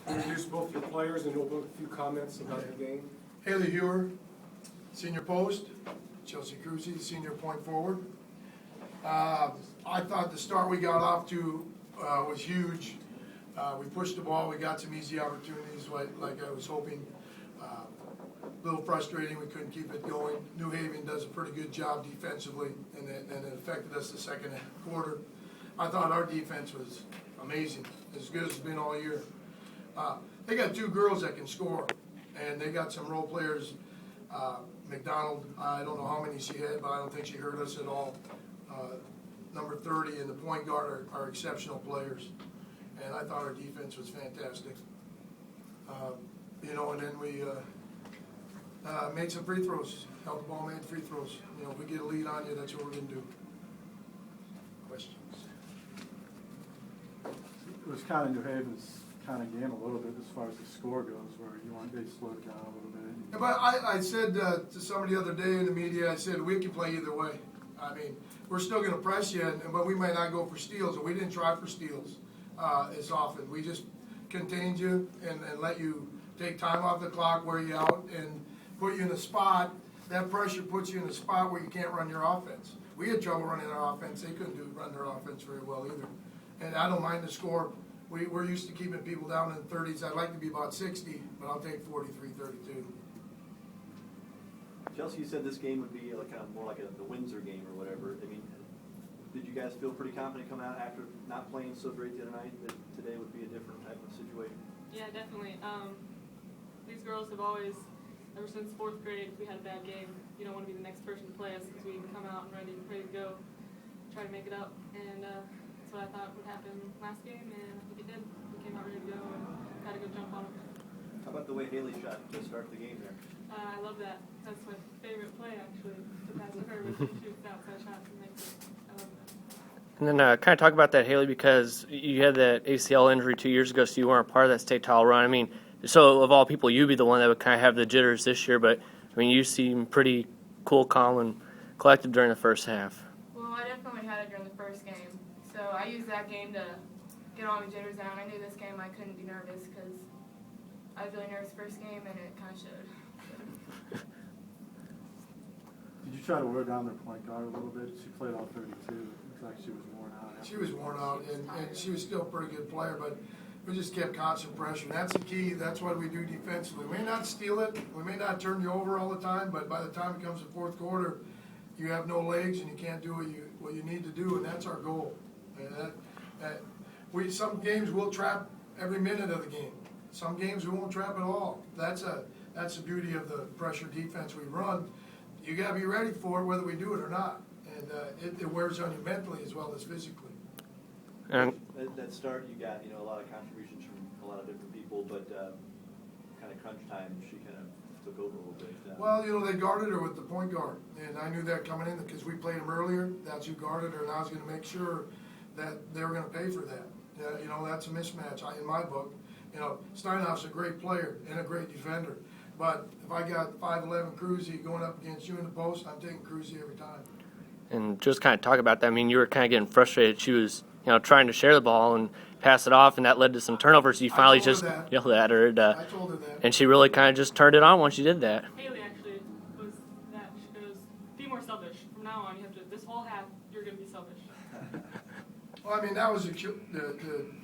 introduce both your players and open a few comments about the game. Haley Heuer, senior post. Chelsey Kroese, senior point forward. I thought the start we got off to was huge. We pushed the ball. We got some easy opportunities like I was hoping. A little frustrating. We couldn't keep it going. New Haven does a pretty good job defensively, and it affected us the second quarter. I thought our defense was amazing, as good as it's been all year. They got two girls that can score, and they got some role players. McDonald, I don't know how many she had, but I don't think she hurt us at all. Number 30 and the point guard are exceptional players, and I thought our defense was fantastic. And then we made some free throws. Held the ball, made free throws. If we get a lead on you, that's what we're going to do. Questions? It was kind of New Haven's kind of game a little bit as far as the score goes, where they slowed it down a little bit. Yeah, but I said to somebody the other day in the media, I said, we can play either way. I mean, we're still going to press you, but we might not go for steals, and we didn't try for steals as often. We just contained you and let you take time off the clock, wear you out, and put you in a spot. That pressure puts you in a spot where you can't run your offense. We had trouble running our offense. They couldn't run their offense very well either. And I don't mind the score. We're used to keeping people down in the 30s. I'd like to be about 60, but I'll take 43-32. Chelsey, you said this game would be like kind of more like the Windsor game or whatever. I mean, did you guys feel pretty confident coming out after not playing so great the other night that today would be a different type of situation? Yeah, definitely. These girls have always, ever since 4th grade, if we had a bad game, you don't want to be the next person to play us because we come out and ready to go, try to make it up. And that's what I thought would happen last game, and I think it did. We came out ready to go and got to go jump on them. How about the way Haley shot to start the game there? I love that. That's my favorite play, actually, to pass to her with shoots outside shots and makes it. I love that. And then kind of talk about that, Haley, because you had that ACL injury 2 years ago, so you weren't part of that state title run. I mean, so of all people, you'd be the one that would kind of have the jitters this year, but, I mean, you seem pretty cool, calm, and collected during the first half. Well, I definitely had it during the first game. So I used that game to get all my jitters down. I knew this game I couldn't be nervous because I was really nervous first game, and it kind of showed. Did you try to wear down their point guard a little bit? She played all 32. It looks like she was worn out. She was worn out, and she was still a pretty good player, but we just kept constant pressure. That's the key. That's what we do defensively. We may not steal it. We may not turn you over all the time, but by the time it comes to 4th quarter, you have no legs and you can't do what you need to do, and that's our goal. And some games we'll trap every minute of the game. Some games we won't trap at all. That's the beauty of the pressure defense we run. You got to be ready for it, whether we do it or not, and it wears on you mentally as well as physically. And That start, you got a lot of contributions from a lot of different people, but kind of crunch time, she kind of took over a little bit. Well, they guarded her with the point guard, and I knew that coming in because we played them earlier. That's who guarded her, and I was going to make sure that they were going to pay for that. That's a mismatch in my book. Steinhoff's a great player and a great defender, but if I got 5'11" Kroese going up against you in the post, I'm taking Kroese every time. And just kind of talk about that. I mean, you were kind of getting frustrated. She was, trying to share the ball and pass it off, and that led to some turnovers. You finally just yelled at her. I told her that. And she really kind of just turned it on once you did that. Haley actually was that. She goes, be more selfish. From now on, you have to, this whole half, you're going to be selfish. Well, I mean, that was the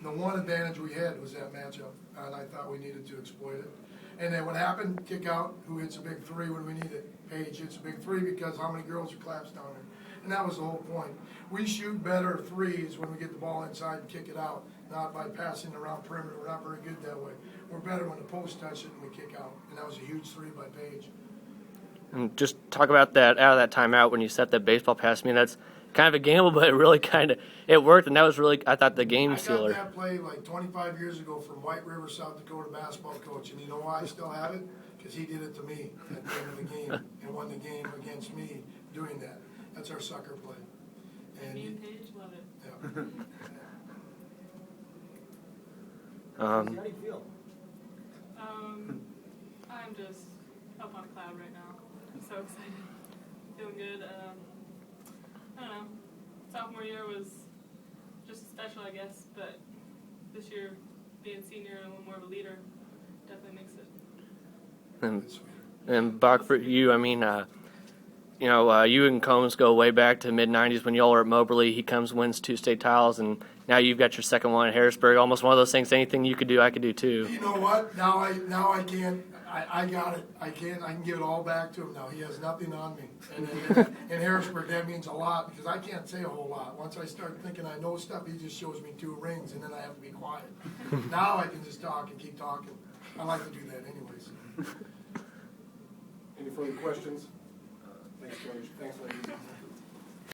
one advantage we had was that matchup, and I thought we needed to exploit it. And then what happened? Kick out. Who hits a big three when we need it? Paige hits a big three because how many girls are collapsed down there? And that was the whole point. We shoot better threes when we get the ball inside and kick it out, not by passing around perimeter. We're not very good that way. We're better when the post touch it and we kick out. And that was a huge three by Paige. And just talk about that out of that timeout when you set that baseball pass. I mean, that's kind of a gamble, but it really it worked, and that was really, I thought, the game sealer. I got that play like 25 years ago from White River, South Dakota basketball coach, and you know why I still have it? Because he did it to me at the end of the game and won the game against me doing that. That's our sucker play. And me and Paige love it. Yeah. How do you feel? I'm just up on a cloud right now. I'm so excited. Feeling good. I don't know. Sophomore year was just special, I guess, but this year being senior and a little more of a leader definitely makes it. And Bach, for you, I mean, you and Combs go way back to the mid-'90s when y'all were at Moberly. He comes, wins 2 state titles, and now you've got your second one at Harrisburg. Almost one of those things, anything you could do, I could do too. You know what? Now I can't. I got it. I can give it all back to him now. He has nothing on me. And in Harrisburg, that means a lot because I can't say a whole lot. Once I start thinking I know stuff, he just shows me 2 rings, and then I have to be quiet. Now I can just talk and keep talking. I like to do that anyways. Any further questions? Thanks, Coach. Thanks, ladies.